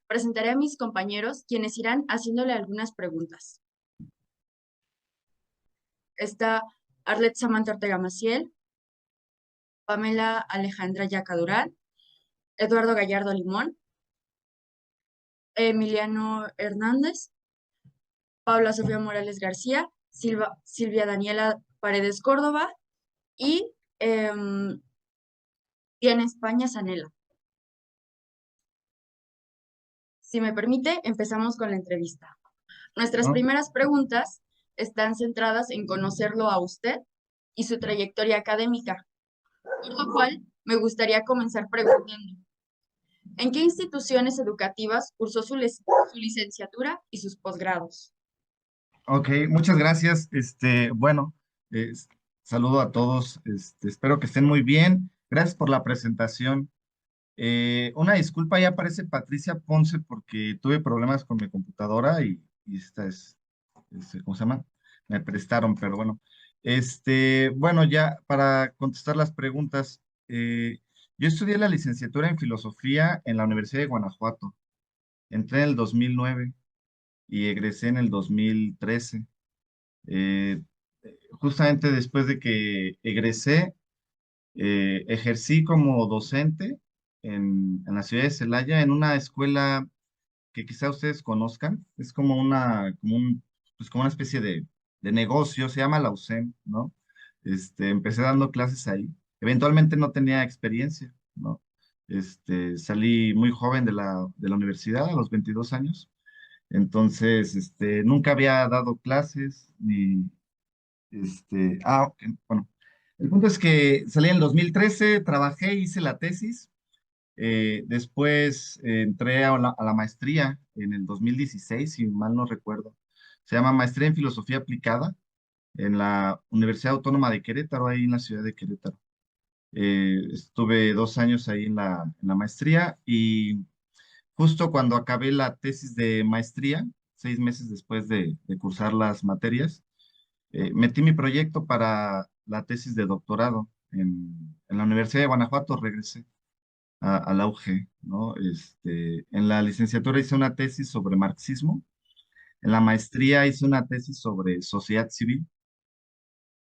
Presentaré a mis compañeros, quienes irán haciéndole algunas preguntas. Está Arlet Samantha Ortega Maciel, Pamela Alejandra Yaca Durán, Eduardo Gallardo Limón, Emiliano Hernández, Paula Sofía Morales García, Silvia Daniela Paredes Córdoba y Diana España Sanela. Si me permite, empezamos con la entrevista. Nuestras ¿No? primeras preguntas están centradas en conocerlo a usted y su trayectoria académica, por lo cual me gustaría comenzar preguntando, ¿en qué instituciones educativas cursó su licenciatura y sus posgrados? Ok, muchas gracias. Bueno, es- saludo a todos. Espero que estén muy bien. Gracias por la presentación. Una disculpa, ya aparece Patricia Ponce porque tuve problemas con mi computadora y esta ¿cómo se llama? Me prestaron, pero bueno. Bueno, ya para contestar las preguntas, yo estudié la licenciatura en filosofía en la Universidad de Guanajuato. Entré en el 2009 y egresé en el 2013. Eh, Justamente después de que egresé, ejercí como docente en la ciudad de Celaya, en una escuela que quizá ustedes conozcan. Es como una especie de negocio, se llama la USEM, ¿no? Empecé dando clases ahí. Eventualmente no tenía experiencia, ¿no? Salí muy joven de la universidad, a los 22 años. Entonces, nunca había dado clases ni, ok, bueno. El punto es que salí en el 2013, trabajé, hice la tesis. Después entré a la maestría en el 2016, si mal no recuerdo. Se llama Maestría en Filosofía Aplicada en la Universidad Autónoma de Querétaro, ahí en la ciudad de Querétaro. Estuve 2 años ahí en la maestría y justo cuando acabé la tesis de maestría, 6 meses después de cursar las materias, metí mi proyecto para la tesis de doctorado en la Universidad de Guanajuato. Regresé a la UG, ¿no? En la licenciatura hice una tesis sobre marxismo, en la maestría hice una tesis sobre sociedad civil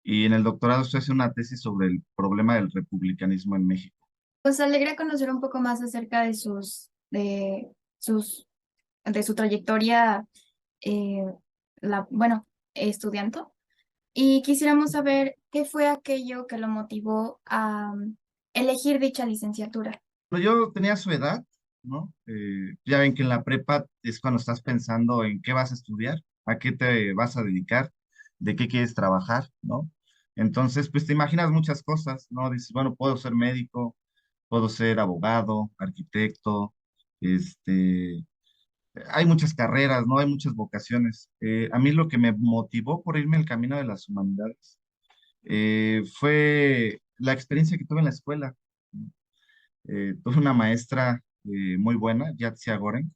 y en el doctorado estoy haciendo una tesis sobre el problema del republicanismo en México. Pues alegra conocer un poco más acerca de sus, de su trayectoria, eh, bueno, estudiante. Y quisiéramos saber qué fue aquello que lo motivó a elegir dicha licenciatura. Pero yo tenía su edad, ¿no? Ya ven que en la prepa es cuando estás pensando en qué vas a estudiar, a qué te vas a dedicar, de qué quieres trabajar, ¿no? Entonces, pues te imaginas muchas cosas, ¿no? Dices, bueno, puedo ser médico, puedo ser abogado, arquitecto, este, hay muchas carreras, ¿no? Hay muchas vocaciones. A mí lo que me motivó por irme al camino de las humanidades fue la experiencia que tuve en la escuela. Tuve una maestra muy buena, Yatsia Goren.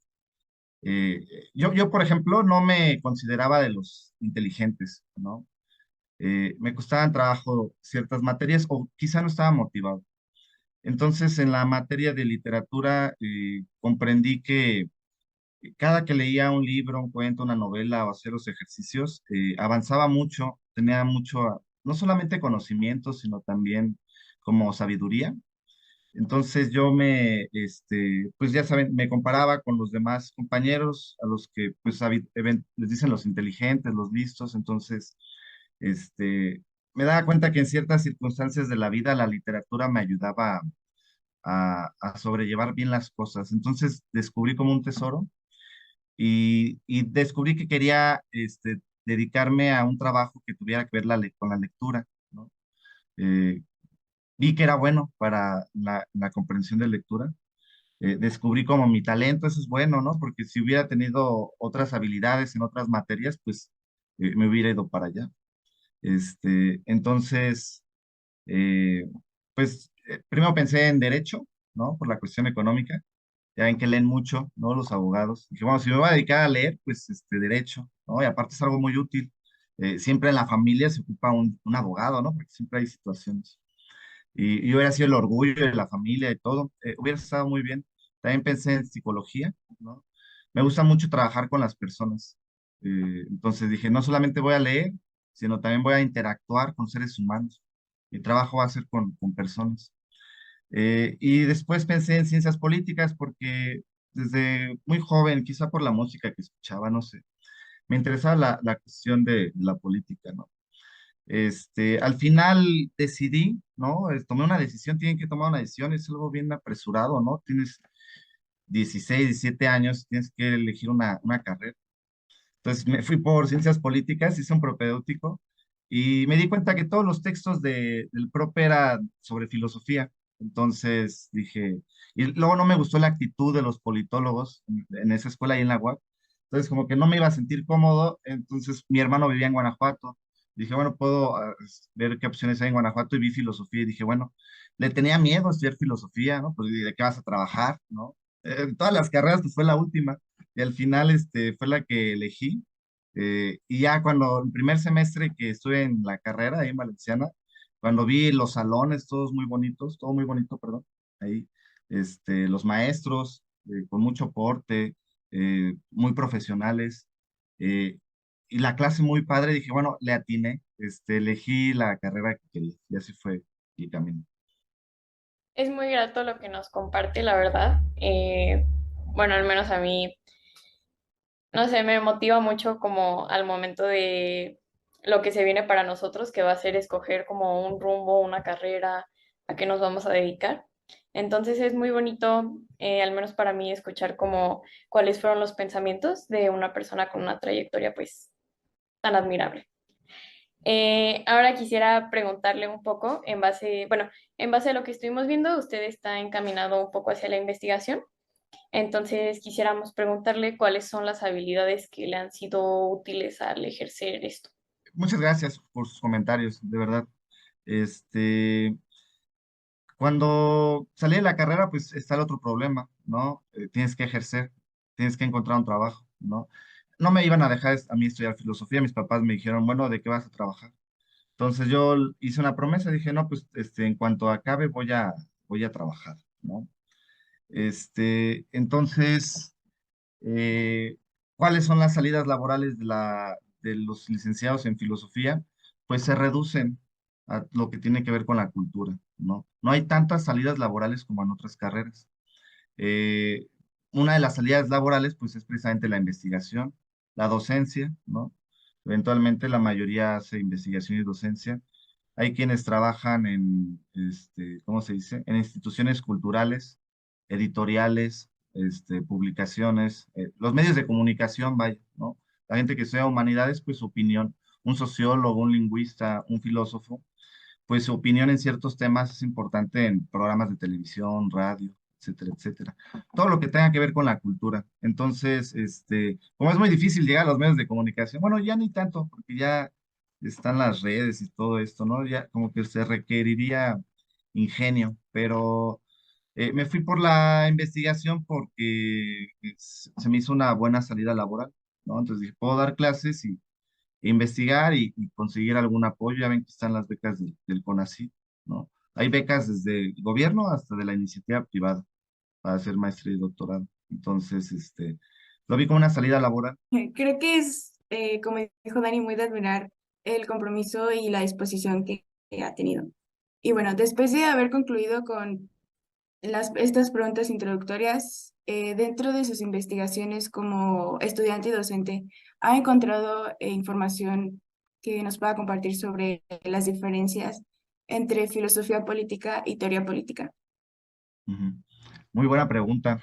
Eh, yo, por ejemplo, no me consideraba de los inteligentes, ¿no? Me costaban trabajo ciertas materias o quizá no estaba motivado. Entonces, en la materia de literatura, comprendí que cada que leía un libro, un cuento, una novela o hacía los ejercicios, avanzaba mucho, tenía mucho, no solamente conocimiento, sino también como sabiduría. Entonces pues ya saben, me comparaba con los demás compañeros, a los que pues les dicen los inteligentes, los listos. Entonces, este, me daba cuenta que en ciertas circunstancias de la vida la literatura me ayudaba a sobrellevar bien las cosas. Entonces descubrí como un tesoro y descubrí que quería dedicarme a un trabajo que tuviera que ver con la lectura, ¿no? Eh, Vi que era bueno para la comprensión de lectura. Descubrí como mi talento, eso es bueno, ¿no? Porque si hubiera tenido otras habilidades en otras materias, pues me hubiera ido para allá. Entonces, eh, pues primero pensé en derecho, ¿no? Por la cuestión económica. Ya ven que leen mucho, ¿no? Los abogados. Dije, bueno, si me voy a dedicar a leer, pues derecho, ¿no? Y aparte es algo muy útil. Siempre en la familia se ocupa un abogado, ¿no? Porque siempre hay situaciones. Y hubiera sido el orgullo de la familia y todo. Hubiera estado muy bien. También pensé en psicología, ¿no? me gusta mucho trabajar con las personas. Entonces dije, no solamente voy a leer, sino también voy a interactuar con seres humanos. Mi trabajo va a ser con personas. Y después pensé en ciencias políticas porque desde muy joven, quizá por la música que escuchaba, no sé, me interesaba la cuestión de la política, ¿no? Al final decidí, ¿no? Tomé una decisión, tienen que tomar una decisión, es algo bien apresurado, ¿no? Tienes 16 17 años, tienes que elegir una carrera. Entonces me fui por ciencias políticas, hice un propedéutico y me di cuenta que todos los textos del prope era sobre filosofía. Entonces dije, y luego no me gustó la actitud de los politólogos en esa escuela y en la UAP. Entonces como que no me iba a sentir cómodo. Entonces mi hermano vivía en Guanajuato. Dije, bueno, puedo ver qué opciones hay en Guanajuato y vi filosofía y dije, bueno, le tenía miedo a estudiar filosofía, ¿no? Pues ¿de qué vas a trabajar, no? Todas las carreras, pues fue la última. Y al final fue la que elegí. Y ya cuando el primer semestre que estuve en la carrera ahí en Valenciana, cuando vi los salones todos muy bonitos, todo muy bonito, perdón, ahí, los maestros con mucho porte, muy profesionales, eh, y la clase muy padre, dije, bueno, le atiné, elegí la carrera que quería, y así fue el camino. Es muy grato lo que nos comparte, la verdad. Bueno, al menos a mí, no sé, me motiva mucho como al momento de lo que se viene para nosotros, que va a ser escoger como un rumbo, una carrera, a qué nos vamos a dedicar. Entonces es muy bonito, al menos para mí, escuchar como cuáles fueron los pensamientos de una persona con una trayectoria pues tan admirable. Ahora quisiera preguntarle un poco en base, bueno, en base a lo que estuvimos viendo, usted está encaminado un poco hacia la investigación. Entonces quisiéramos preguntarle cuáles son las habilidades que le han sido útiles al ejercer esto. Muchas gracias por sus comentarios, de verdad. Este, Cuando salí de la carrera, pues está el otro problema, ¿no? Tienes que ejercer, tienes que encontrar un trabajo, ¿no? No me iban a dejar a mí estudiar filosofía, mis papás me dijeron, bueno, ¿de qué vas a trabajar? Entonces yo hice una promesa, dije, no, pues en cuanto acabe voy a trabajar, ¿no? Entonces, eh, ¿cuáles son las salidas laborales de los licenciados en filosofía? Pues se reducen a lo que tiene que ver con la cultura, ¿no? No hay tantas salidas laborales como en otras carreras. Eh, una de las salidas laborales, pues, es precisamente la investigación, la docencia, ¿no? Eventualmente la mayoría hace investigación y docencia. Hay quienes trabajan ¿cómo se dice? En instituciones culturales, editoriales, publicaciones, los medios de comunicación, vaya, ¿no? La gente que sea humanidades, pues su opinión, un sociólogo, un lingüista, un filósofo, pues su opinión en ciertos temas es importante en programas de televisión, radio, etcétera, etcétera. Todo lo que tenga que ver con la cultura. Entonces, como es muy difícil llegar a los medios de comunicación, bueno, ya ni tanto, porque ya están las redes y todo esto, ¿no? Ya como que se requeriría ingenio, pero me fui por la investigación porque se me hizo una buena salida laboral, ¿no? Entonces dije, puedo dar clases investigar y conseguir algún apoyo. Ya ven que están las becas del CONACYT, ¿no? Hay becas desde el gobierno hasta de la iniciativa privada para hacer maestría y doctorado. Entonces, lo vi como una salida laboral. Creo que es, como dijo Dani, muy de admirar el compromiso y la disposición que ha tenido. Y bueno, después de haber concluido con estas preguntas introductorias, dentro de sus investigaciones como estudiante y docente, ¿ha encontrado información que nos pueda compartir sobre las diferencias entre filosofía política y teoría política? Ujú. Muy buena pregunta.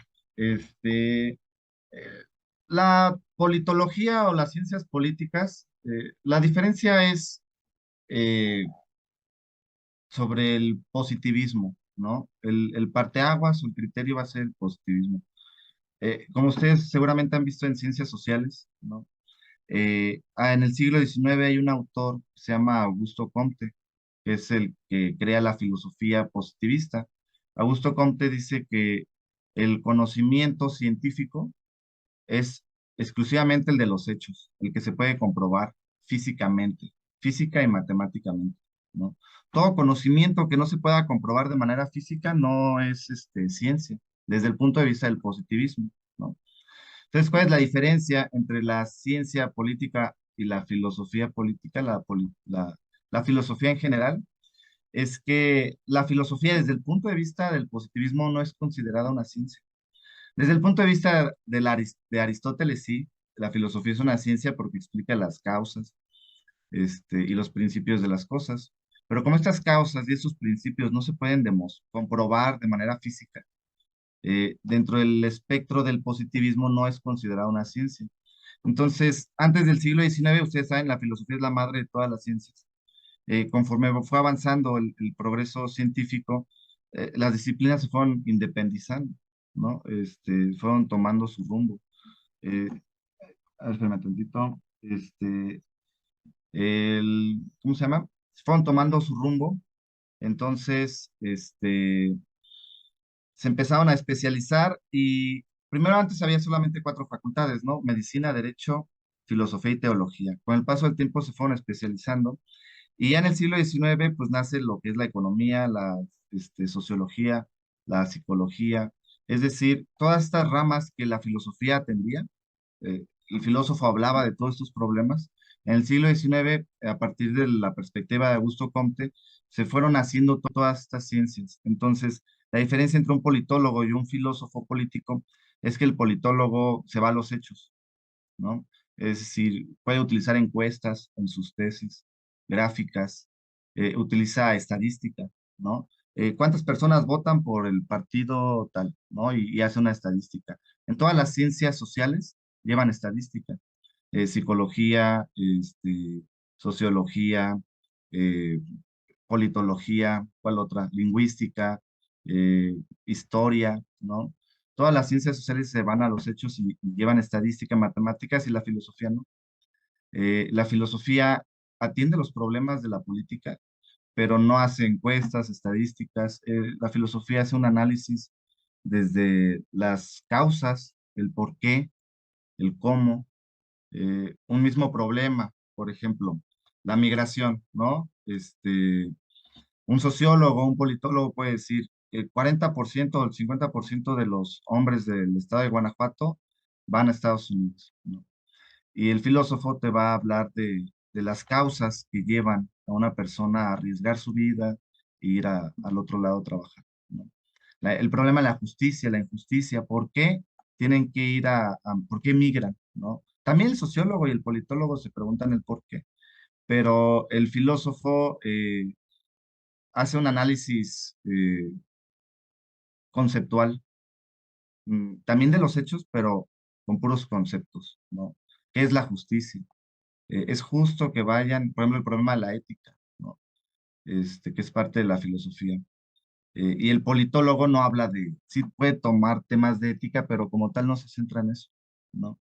La politología o las ciencias políticas, la diferencia es eh, sobre el positivismo, ¿no? El parteaguas o el criterio va a ser el positivismo. Como ustedes seguramente han visto en ciencias sociales, ¿no? En el siglo XIX hay un autor que se llama Augusto Comte, que es el que crea la filosofía positivista. Augusto Comte dice que el conocimiento científico es exclusivamente el de los hechos, el que se puede comprobar físicamente, física y matemáticamente, ¿no? Todo conocimiento que no se pueda comprobar de manera física no es ciencia, desde el punto de vista del positivismo, ¿no? Entonces, ¿cuál es la diferencia entre la ciencia política y la filosofía política? La filosofía en general es que la filosofía desde el punto de vista del positivismo no es considerada una ciencia. Desde el punto de vista de Aristóteles, sí, la filosofía es una ciencia porque explica las causas, y los principios de las cosas. Pero como estas causas y esos principios no se pueden comprobar de manera física, dentro del espectro del positivismo no es considerada una ciencia. Entonces, antes del siglo XIX, ustedes saben, la filosofía es la madre de todas las ciencias. Conforme fue avanzando el progreso científico, las disciplinas se fueron independizando, ¿no? Fueron tomando su rumbo. Eh, a ver, espérame tantito. ¿Cómo se llama? Fueron tomando su rumbo. Entonces, se empezaron a especializar y primero antes había solamente cuatro facultades, ¿no? Medicina, Derecho, Filosofía y Teología. Con el paso del tiempo se fueron especializando y ya en el siglo XIX pues nace lo que es la economía, la sociología, la psicología, es decir, todas estas ramas que la filosofía atendía, el filósofo hablaba de todos estos problemas. En el siglo XIX, a partir de la perspectiva de Augusto Comte, se fueron haciendo todas estas ciencias. Entonces, la diferencia entre un politólogo y un filósofo político es que el politólogo se va a los hechos, ¿no? Es decir, puede utilizar encuestas en sus tesis, gráficas, utiliza estadística, ¿no? ¿Cuántas personas votan por el partido tal, ¿no? Y hace una estadística. En todas las ciencias sociales llevan estadística, psicología, sociología, eh, politología, ¿cuál otra? Lingüística, eh, historia, ¿no? Todas las ciencias sociales se van a los hechos y llevan estadística, matemáticas y la filosofía, ¿no? La filosofía atiende los problemas de la política, pero no hace encuestas, estadísticas. La filosofía hace un análisis desde las causas, el por qué, el cómo, un mismo problema, por ejemplo, la migración, ¿no? Un sociólogo, un politólogo puede decir, el 40% o el 50% de los hombres del estado de Guanajuato van a Estados Unidos, ¿no? Y el filósofo te va a hablar de las causas que llevan a una persona a arriesgar su vida e ir al otro lado a trabajar, ¿no? El problema de la justicia, la injusticia, ¿por qué tienen que ir por qué migran, ¿no? También el sociólogo y el politólogo se preguntan el por qué, pero el filósofo hace un análisis conceptual, también de los hechos, pero con puros conceptos, ¿no? ¿Qué es la justicia? Es justo que vayan, por ejemplo, el problema de la ética, ¿no? Que es parte de la filosofía. Y el politólogo no habla sí puede tomar temas de ética, pero como tal no se centra en eso, ¿no?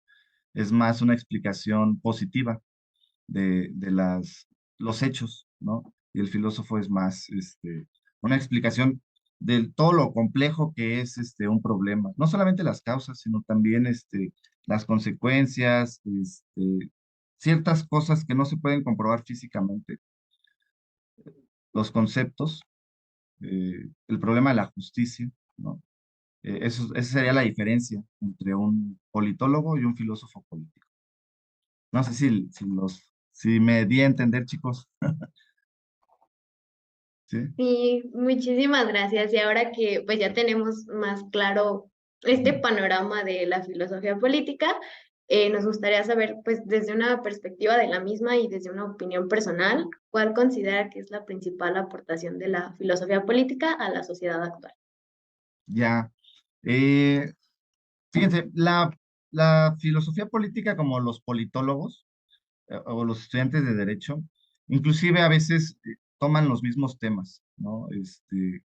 Es más una explicación positiva de los hechos, ¿no? Y el filósofo es más, una explicación de todo lo complejo que es, un problema. No solamente las causas, sino también, las consecuencias, ciertas cosas que no se pueden comprobar físicamente, los conceptos, el problema de la justicia, ¿no? Esa sería la diferencia entre un politólogo y un filósofo político. No sé si me di a entender, chicos. ¿Sí? Sí, muchísimas gracias. Y ahora que pues ya tenemos más claro este panorama de la filosofía política, nos gustaría saber pues desde una perspectiva de la misma y desde una opinión personal, ¿cuál considera que es la principal aportación de la filosofía política a la sociedad actual? Ya. Eh, Fíjense, la filosofía política como los politólogos o los estudiantes de derecho, inclusive a veces toman los mismos temas, ¿no?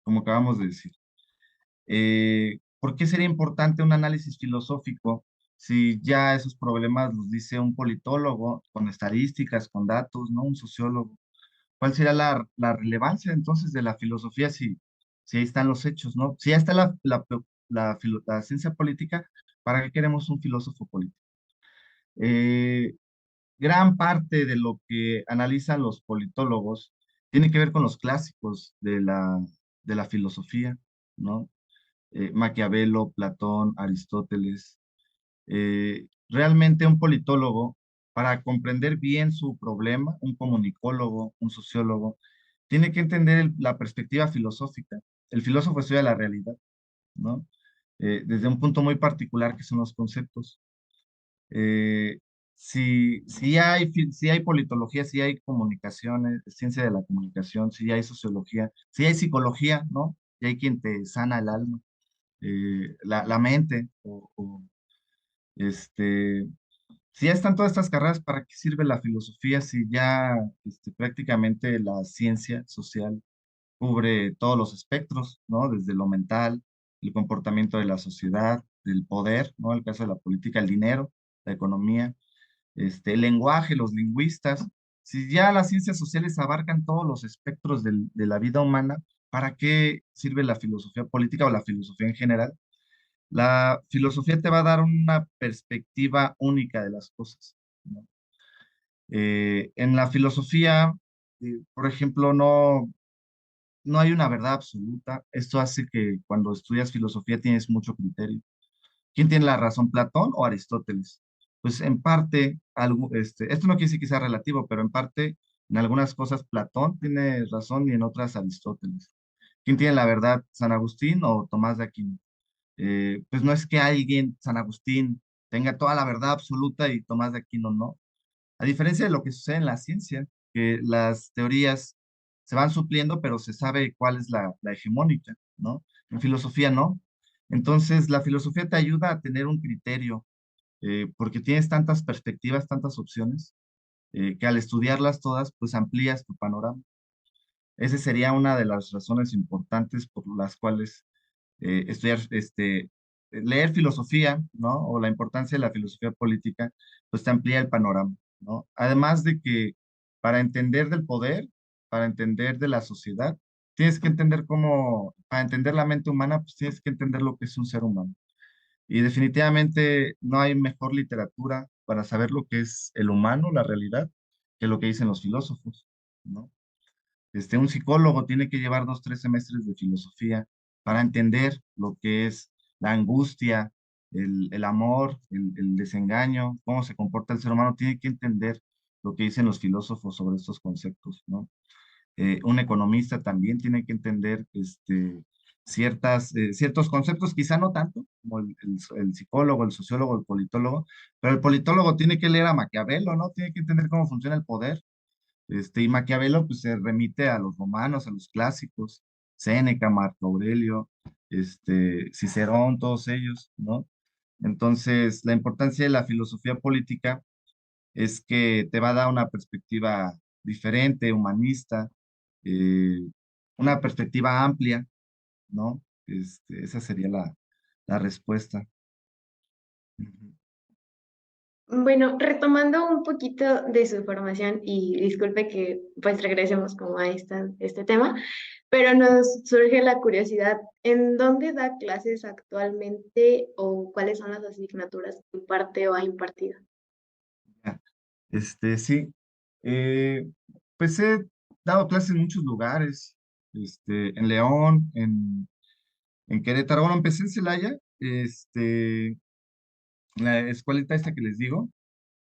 Como acabamos de decir. ¿Por qué sería importante un análisis filosófico si ya esos problemas los dice un politólogo con estadísticas, con datos, ¿no? Un sociólogo. ¿Cuál sería la relevancia entonces de la filosofía si ahí están los hechos, ¿no? Si ya está la ciencia política, ¿para qué queremos un filósofo político? Eh, Gran parte de lo que analizan los politólogos tiene que ver con los clásicos de la filosofía, ¿no? Maquiavelo, Platón, Aristóteles. Realmente un politólogo, para comprender bien su problema, un comunicólogo, un sociólogo, tiene que entender la perspectiva filosófica. El filósofo estudia la realidad, ¿no? Desde un punto muy particular que son los conceptos. Eh, si hay politología, si hay comunicaciones, ciencia de la comunicación, si hay sociología, si hay psicología, ¿no? Y hay quien te sana el alma, la mente, este, si ya están todas estas carreras, ¿para qué sirve la filosofía si ya prácticamente la ciencia social cubre todos los espectros, ¿no? Desde lo mental, el comportamiento de la sociedad, del poder, ¿no? El caso de la política, el dinero, la economía, el lenguaje, los lingüistas. Si ya las ciencias sociales abarcan todos los espectros de la vida humana, ¿para qué sirve la filosofía política o la filosofía en general? La filosofía te va a dar una perspectiva única de las cosas, ¿no? En la filosofía, por ejemplo, no hay una verdad absoluta. Esto hace que cuando estudias filosofía tienes mucho criterio. ¿Quién tiene la razón, Platón o Aristóteles? Pues en parte, esto no quiere decir que sea relativo, pero en parte, en algunas cosas Platón tiene razón y en otras Aristóteles. ¿Quién tiene la verdad, San Agustín o Tomás de Aquino? Pues no es que alguien, San Agustín, tenga toda la verdad absoluta y Tomás de Aquino no. A diferencia de lo que sucede en la ciencia, que las teorías se van supliendo, pero se sabe cuál es la hegemónica, ¿no? En filosofía no. Entonces, la filosofía te ayuda a tener un criterio, porque tienes tantas perspectivas, tantas opciones, que al estudiarlas todas, pues amplías tu panorama. Esa sería una de las razones importantes por las cuales leer filosofía, ¿no? O la importancia de la filosofía política, pues te amplía el panorama, ¿no? Además de que para entender del poder, para entender de la sociedad, tienes que entender para entender la mente humana, pues tienes que entender lo que es un ser humano. Y definitivamente no hay mejor literatura para saber lo que es el humano, la realidad, que lo que dicen los filósofos, ¿no? Un psicólogo tiene que llevar 2, 3 semestres de filosofía para entender lo que es la angustia, el amor, el desengaño, cómo se comporta el ser humano. Tiene que entender lo que dicen los filósofos sobre estos conceptos, ¿no? Un economista también tiene que entender ciertos conceptos, quizá no tanto como el psicólogo, el sociólogo, el politólogo, pero el politólogo tiene que leer a Maquiavelo, ¿no? Tiene que entender cómo funciona el poder. Y Maquiavelo pues se remite a los romanos, a los clásicos, Séneca, Marco Aurelio, Cicerón, todos ellos, ¿no? Entonces, la importancia de la filosofía política es que te va a dar una perspectiva diferente, humanista, eh, una perspectiva amplia, ¿no? Esa sería la respuesta. Ujú. Bueno, retomando un poquito de su formación y disculpe que pues regresemos como a este tema, pero nos surge la curiosidad, ¿en dónde da clases actualmente o cuáles son las asignaturas que imparte o ha impartido? Ya. Sí. Eh, pues he dado clases en muchos lugares, en León, en Querétaro. Bueno, empecé en Celaya, la escuelita esta que les digo,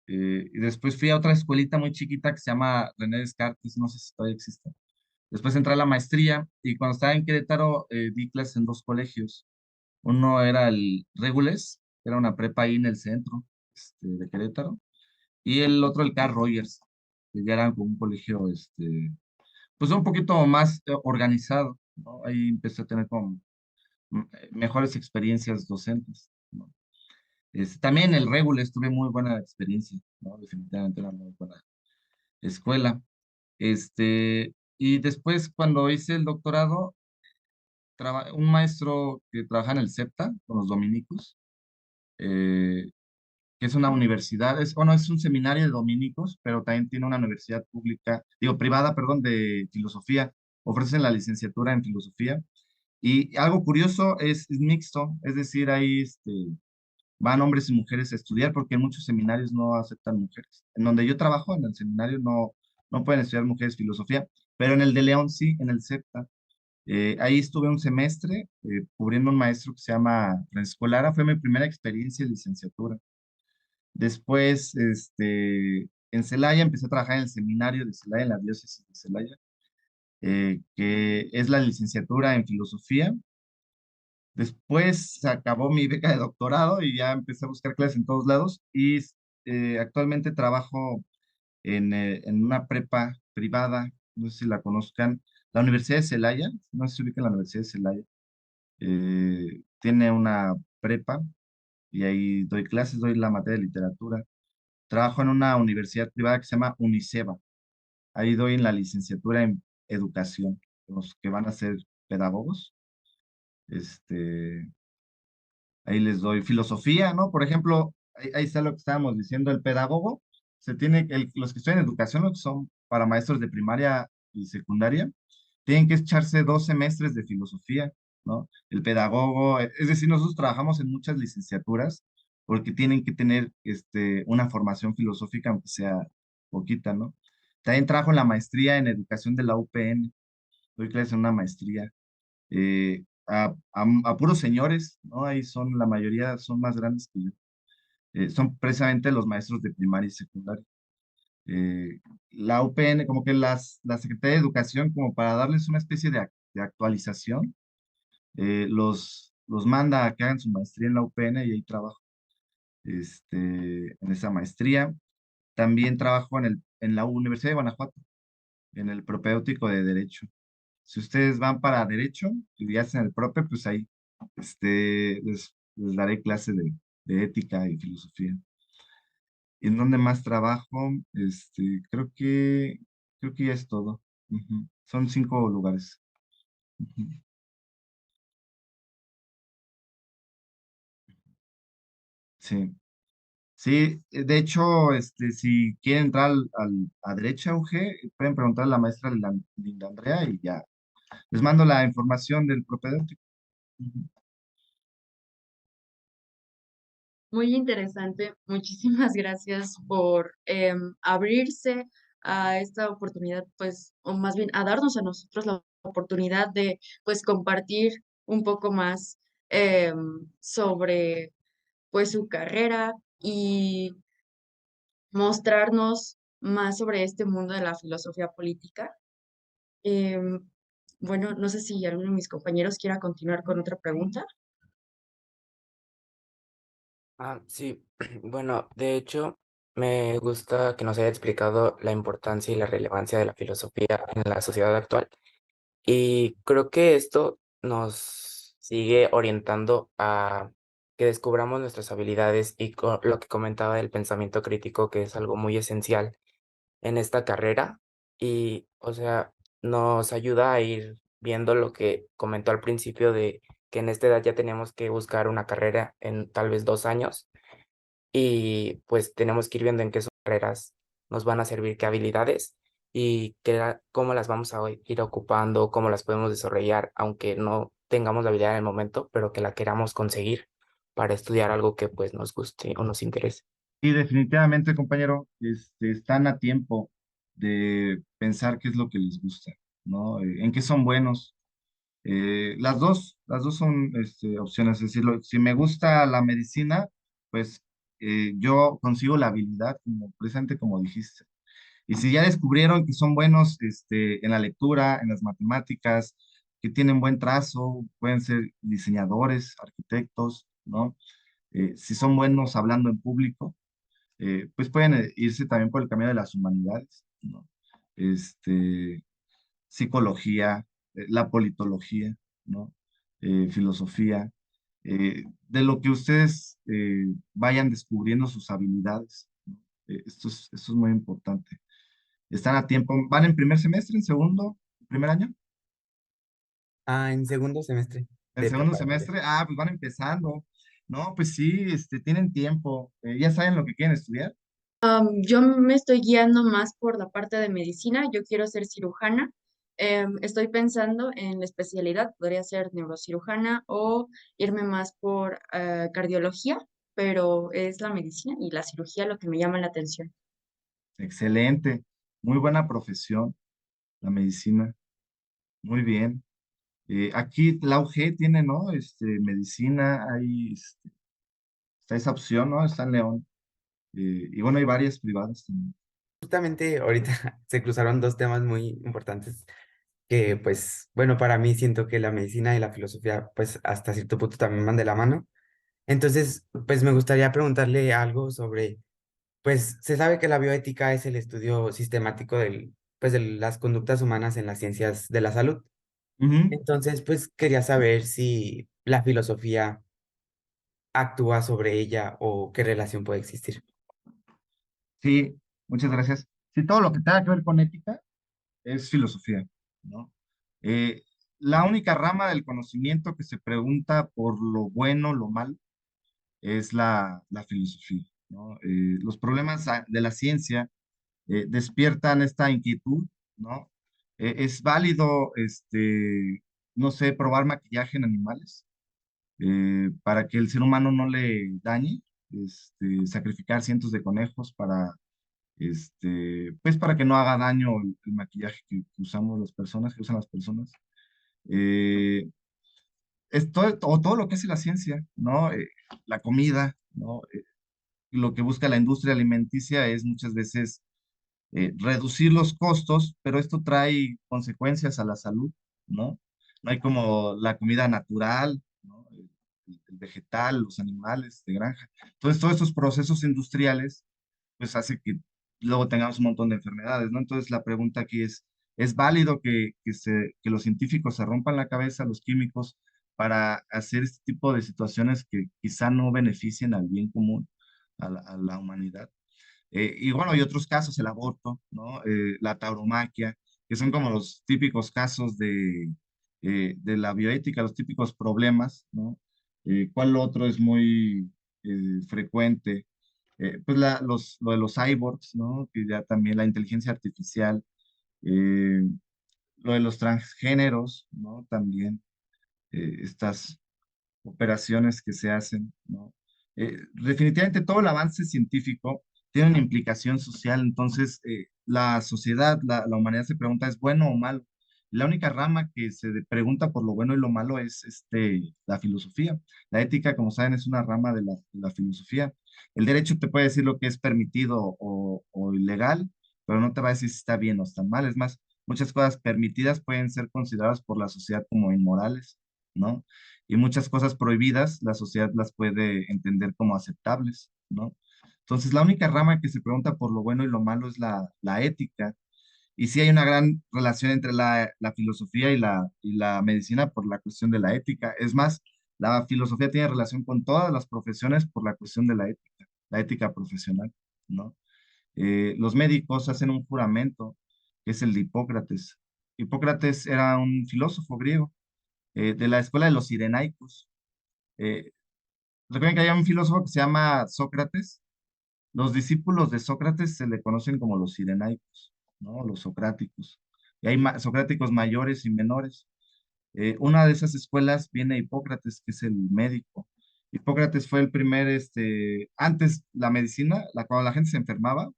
y después fui a otra escuelita muy chiquita que se llama René Descartes, no sé si todavía existe. Después entré a la maestría y cuando estaba en Querétaro di clases en 2 colegios. Uno era el Regules, que era una prepa ahí en el centro de Querétaro, y el otro el Carl Rogers, que ya era como un colegio, pues un poquito más organizado, ¿no? Ahí empecé a tener como mejores experiencias docentes, ¿no? También el Regules tuve muy buena experiencia, ¿no? Definitivamente era muy buena escuela. Y después cuando hice el doctorado, un maestro que trabaja en el CEPTA con los dominicos, eh, que es una universidad, bueno, es un seminario de dominicos, pero también tiene una universidad pública, digo, privada, perdón, de filosofía. Ofrecen la licenciatura en filosofía. Y algo curioso es mixto, es decir, ahí van hombres y mujeres a estudiar porque en muchos seminarios no aceptan mujeres. En donde yo trabajo, en el seminario, no pueden estudiar mujeres filosofía, pero en el de León sí, en el CEPTA. Ahí estuve un semestre cubriendo un maestro que se llama Francisco Lara. Fue mi primera experiencia de licenciatura. Después, en Celaya empecé a trabajar en el seminario de Celaya, en la diócesis de Celaya, que es la licenciatura en filosofía. Después se acabó mi beca de doctorado y ya empecé a buscar clases en todos lados y actualmente trabajo en una prepa privada, no sé si la conozcan, la Universidad de Celaya, no sé si ubican la Universidad de Celaya, tiene una prepa y ahí doy clases, doy la materia de literatura. Trabajo en una universidad privada que se llama Uniceba, ahí doy en la licenciatura en educación, los que van a ser pedagogos, este, ahí les doy filosofía, ¿no? Por ejemplo, ahí está lo que estábamos diciendo, el pedagogo, los que estudian educación, los que son para maestros de primaria y secundaria, tienen que echarse 2 semestres de filosofía, ¿no? El pedagogo, es decir, nosotros trabajamos en muchas licenciaturas porque tienen que tener una formación filosófica, aunque sea poquita, ¿no? También trabajo en la maestría en educación de la UPN, doy clases en una maestría a puros señores, ¿no? Ahí son, la mayoría son más grandes que yo. Son precisamente los maestros de primaria y secundaria. Eh, la UPN, como que la Secretaría de Educación, como para darles una especie de actualización, los manda a que hagan su maestría en la UPN y ahí trabajo en esa maestría. También trabajo en la Universidad de Guanajuato, en el propedéutico de Derecho. Si ustedes van para Derecho y hacen el prope, pues ahí les daré clase de ética y filosofía. ¿Y en dónde más trabajo? Creo que ya es todo. Ujú. Son 5 lugares. Ujú. Sí. Sí, de hecho, si quieren entrar a Derecha UG, pueden preguntar a la maestra Linda Andrea y ya. Les mando la información del propedéutico. Ujú. Muy interesante. Muchísimas gracias por abrirse a esta oportunidad, pues, o más bien a darnos a nosotros la oportunidad de, pues, compartir un poco más sobre, pues, su carrera y mostrarnos más sobre este mundo de la filosofía política. Em, bueno, no sé si alguno de mis compañeros quiera continuar con otra pregunta. Sí, bueno, de hecho, me gusta que nos haya explicado la importancia y la relevancia de la filosofía en la sociedad actual. Y creo que esto nos sigue orientando a que descubramos nuestras habilidades y lo que comentaba del pensamiento crítico, que es algo muy esencial en esta carrera. Y, o sea, nos ayuda a ir viendo lo que comentó al principio de que en esta edad ya tenemos que buscar una carrera en tal vez 2 años y pues tenemos que ir viendo en qué carreras nos van a servir, qué habilidades y cómo las vamos a ir ocupando, cómo las podemos desarrollar, aunque no tengamos la habilidad en el momento, pero que la queramos conseguir para estudiar algo que pues nos guste o nos interese. Y definitivamente, compañero, están a tiempo de pensar qué es lo que les gusta, ¿no? En qué son buenos. Las dos son opciones. Es decir, si me gusta la medicina, pues yo consigo la habilidad, como, precisamente como dijiste. Y si ya descubrieron que son buenos en la lectura, en las matemáticas, que tienen buen trazo, pueden ser diseñadores, arquitectos, ¿no? Si son buenos hablando en público, pues pueden irse también por el camino de las humanidades, ¿no? Este, psicología, la politología, ¿no? Filosofía, de lo que ustedes vayan descubriendo sus habilidades, ¿no? Esto es muy importante. Están a tiempo, ¿van en primer semestre, en segundo, primer año? En segundo semestre En de segundo preparatoria. semestre, pues van empezando. No, pues sí, tienen tiempo. ¿Ya saben lo que quieren estudiar? Yo me estoy guiando más por la parte de medicina. Yo quiero ser cirujana. Estoy pensando en la especialidad. Podría ser neurocirujana o irme más por cardiología, pero es la medicina y la cirugía lo que me llama la atención. Excelente, muy buena profesión, la medicina, muy bien. Aquí la UG tiene, ¿no? Medicina, hay, está esa opción, ¿no? Está en León. Y bueno, hay varias privadas también. Justamente ahorita se cruzaron dos temas muy importantes que pues, bueno, para mí siento que la medicina y la filosofía pues hasta cierto punto también van de la mano. Entonces, pues me gustaría preguntarle algo sobre, pues se sabe que la bioética es el estudio sistemático pues, de las conductas humanas en las ciencias de la salud. Ujú. Entonces, pues quería saber si la filosofía actúa sobre ella o qué relación puede existir. Sí, muchas gracias. Sí, todo lo que tenga que ver con ética es filosofía, ¿no? Eh, la única rama del conocimiento que se pregunta por lo bueno, lo malo, es la filosofía, ¿no? Los problemas de la ciencia despiertan esta inquietud, ¿no? Es válido, no sé, probar maquillaje en animales para que el ser humano no le dañe, sacrificar cientos de conejos para, pues para que no haga daño el maquillaje que usamos las personas, que usan las personas. Eh, es todo, o todo lo que hace la ciencia, ¿no? La comida, ¿no? Lo que busca la industria alimenticia es muchas veces reducir los costos, pero esto trae consecuencias a la salud, ¿no? No hay como la comida natural, ¿no? El vegetal, los animales de granja. Entonces, todos estos procesos industriales, pues hace que luego tengamos un montón de enfermedades, ¿no? Entonces, la pregunta aquí ¿es válido que los científicos se rompan la cabeza, los químicos, para hacer este tipo de situaciones que quizá no beneficien al bien común, a la humanidad? Y bueno, hay otros casos, el aborto, ¿no? La tauromaquia, que son como los típicos casos de la bioética, los típicos problemas, ¿no? ¿Cuál otro es muy frecuente? Pues lo de los cyborgs, ¿no? Que ya también la inteligencia artificial, eh, lo de los transgéneros, ¿no? También estas operaciones que se hacen, ¿no? Definitivamente todo el avance científico tiene una implicación social, entonces la sociedad, la humanidad se pregunta, ¿es bueno o malo? La única rama que se pregunta por lo bueno y lo malo es la filosofía. La ética, como saben, es una rama de la filosofía. El derecho te puede decir lo que es permitido o ilegal, pero no te va a decir si está bien o está mal. Es más, muchas cosas permitidas pueden ser consideradas por la sociedad como inmorales, ¿no? Y muchas cosas prohibidas la sociedad las puede entender como aceptables, ¿no? Entonces, la única rama que se pregunta por lo bueno y lo malo es la ética. Y sí hay una gran relación entre la filosofía y la medicina por la cuestión de la ética. Es más, la filosofía tiene relación con todas las profesiones por la cuestión de la ética profesional, ¿no? Los médicos hacen un juramento, que es el de Hipócrates. Hipócrates era un filósofo griego de la escuela de los Cirenaicos. Eh, Recuerden que hay un filósofo que se llama Sócrates. Los discípulos de Sócrates se le conocen como los Cirenaicos, ¿no? Los socráticos. Y hay socráticos mayores y menores. Una de esas escuelas viene de Hipócrates, que es el médico. Hipócrates fue el primer, antes la medicina, cuando la gente se enfermaba,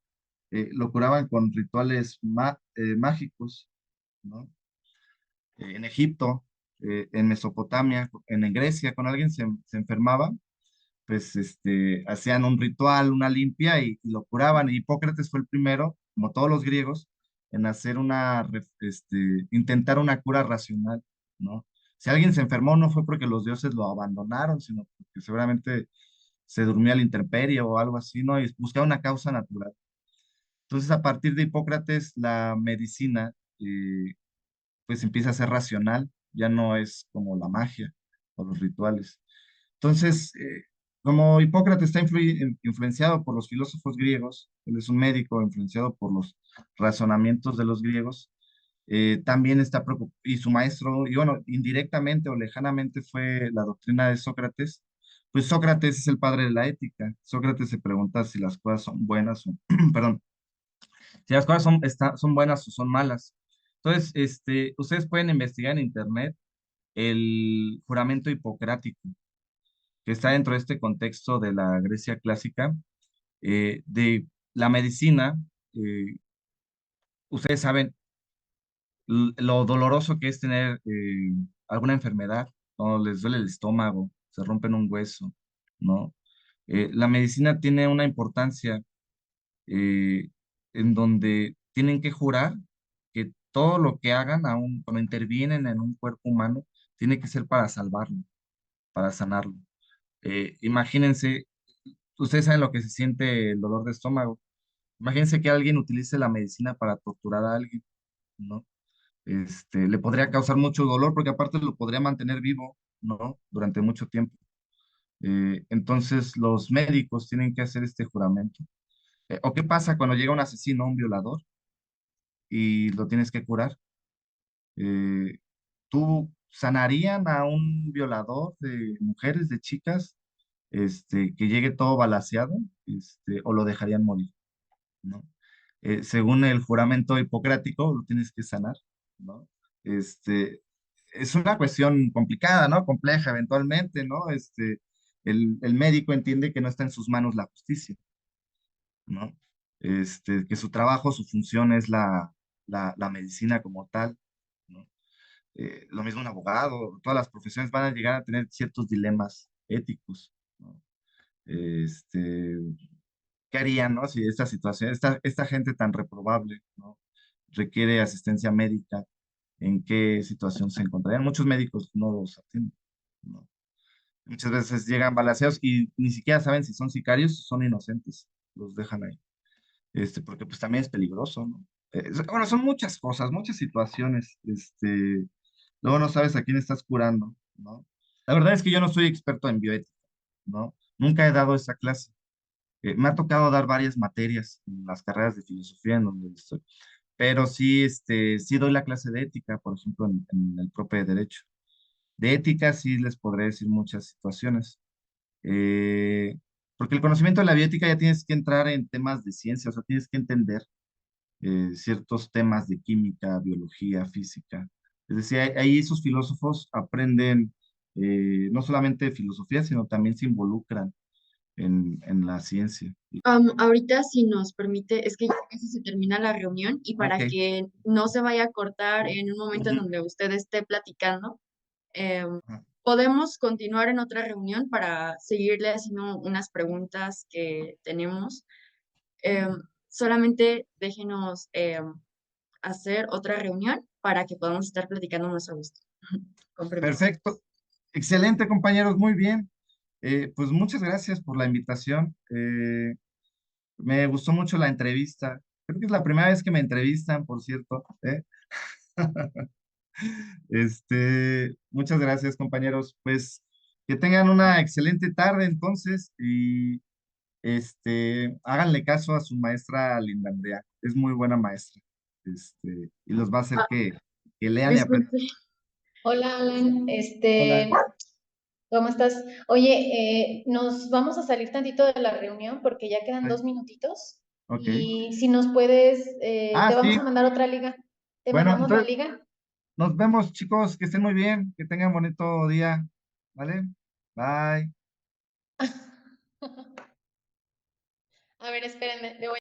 lo curaban con rituales mágicos, ¿no? En Egipto, en Mesopotamia, en Grecia, cuando alguien se enfermaba, pues hacían un ritual, una limpia y lo curaban. Y Hipócrates fue el primero, como todos los griegos, en hacer intentar una cura racional, ¿no? Si alguien se enfermó no fue porque los dioses lo abandonaron, sino porque seguramente se durmió a la intemperie o algo así, ¿no? Y buscaba una causa natural. Entonces, a partir de Hipócrates, la medicina, pues empieza a ser racional, ya no es como la magia o los rituales. Entonces, como Hipócrates está influenciado por los filósofos griegos, él es un médico influenciado por los razonamientos de los griegos, también está preocupado, y su maestro, y bueno, indirectamente o lejanamente fue la doctrina de Sócrates, pues Sócrates es el padre de la ética. Sócrates se pregunta si las cosas son buenas o, perdón, si las cosas son buenas o son malas. Entonces, ustedes pueden investigar en internet el juramento hipocrático, que está dentro de este contexto de la Grecia clásica, de la medicina. eh, Ustedes saben lo doloroso que es tener alguna enfermedad, cuando les duele el estómago, se rompen un hueso, ¿no? La medicina tiene una importancia eh, en donde tienen que jurar que todo lo que hagan, aun cuando intervienen en un cuerpo humano, tiene que ser para salvarlo, para sanarlo. Imagínense, ustedes saben lo que se siente el dolor de estómago. Imagínense que alguien utilice la medicina para torturar a alguien, ¿no? Le podría causar mucho dolor porque aparte lo podría mantener vivo, ¿no? Durante mucho tiempo. Entonces los médicos tienen que hacer este juramento. ¿O qué pasa cuando llega un asesino, un violador, y lo tienes que curar? Eh, ¿Tú sanarían a un violador de mujeres, de chicas, que llegue todo balaceado, o lo dejarían morir, ¿no? Según el juramento hipocrático, lo tienes que sanar, ¿no? Este, es una cuestión complicada, ¿no? Compleja eventualmente, ¿no? El médico entiende que no está en sus manos la justicia, ¿no? Que su trabajo, su función es la medicina como tal, ¿no? Lo mismo un abogado, todas las profesiones van a llegar a tener ciertos dilemas éticos, ¿no? Este, ¿Qué harían, no? Si esta situación, esta gente tan reprobable, ¿no? Requiere asistencia médica, ¿en qué situación se encontrarían? Muchos médicos no los atienden, ¿no? Muchas veces llegan balaceados y ni siquiera saben si son sicarios o son inocentes, los dejan ahí, porque pues también es peligroso, ¿no? Bueno, son muchas cosas, muchas situaciones, luego no sabes a quién estás curando, ¿no? La verdad es que yo no soy experto en bioética, ¿no? Nunca he dado esa clase. Me ha tocado dar varias materias en las carreras de filosofía en donde estoy, pero sí, sí doy la clase de ética, por ejemplo, en el propio derecho. De ética sí les podré decir muchas situaciones, eh, porque el conocimiento de la bioética ya tienes que entrar en temas de ciencia, o sea, tienes que entender ciertos temas de química, biología, física. Es decir, ahí esos filósofos aprenden no solamente filosofía, sino también se involucran en la ciencia. Ahorita, si nos permite, es que ya casi se termina la reunión y para Ok. que no se vaya a cortar en un momento en Ujú. donde usted esté platicando, Ajá. podemos continuar en otra reunión para seguirle haciendo unas preguntas que tenemos. Solamente déjenos hacer otra reunión para que podamos estar platicando más a gusto. Con permiso. Perfecto. Excelente, compañeros, muy bien. Pues muchas gracias por la invitación. Me gustó mucho la entrevista. Creo que es la primera vez que me entrevistan, por cierto. Muchas gracias, compañeros. Pues que tengan una excelente tarde entonces y háganle caso a su maestra Linda Andrea. Es muy buena maestra. Y los va a hacer Ah, que lean y aprendan. disculpe. Hola, Alan, Hola. ¿cómo estás? Oye, nos vamos a salir tantito de la reunión porque ya quedan Ay, 2 minutitos ok. y si nos puedes, Ah, te vamos a sí. mandar otra liga. ¿Te Bueno, mandamos la entonces liga? nos vemos, chicos. Que estén muy bien. Que tengan bonito día. ¿Vale? Bye. A ver, espérenme, le voy